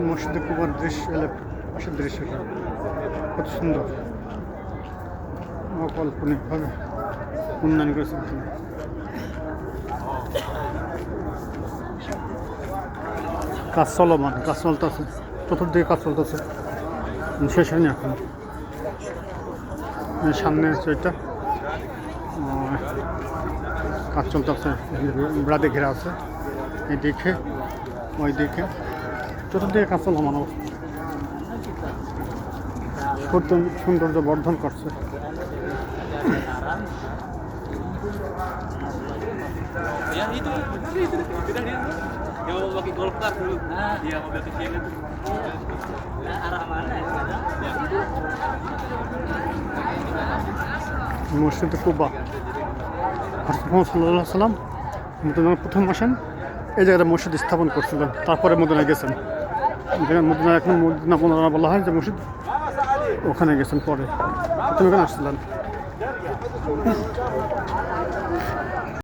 মসজিদে কুবার দৃশ্য এলে পাশের দৃশ্যটা কত সুন্দর, অকল্পনীয়ভাবে উন্নয়ন করেছে এখানে। কাজ চলমান, কাজ চলতেছে, চতুর্দিকে কাজ চলতেছে, শেষ হয়নি এখন। সামনে আছে এটা, কাজ চলতেছে, ব্রাদে ঘেরা আছে, এদিকে ওই দিকে চতুর্দিকে কাজ চলমান অবস্থা, সৌন্দর্য বর্ধন করছে। Ya itu udah dia dia mau pakai golf cart dulu dia mobil kecil itu arah mana ya মসজিদে কুবা সাল্লাল্লাহু সাল্লাম মদিনায় প্রথম আসেন, এই জায়গাটা মসজিদ স্থাপন করছিলেন, তারপরে মদিনায় গেছেন। মদিনা এখন মদিনা মুনাওয়ারা বলা হয় যে মসজিদ, ওখানে গেছেন পরে, তুমি ওখানে আসছিলেন।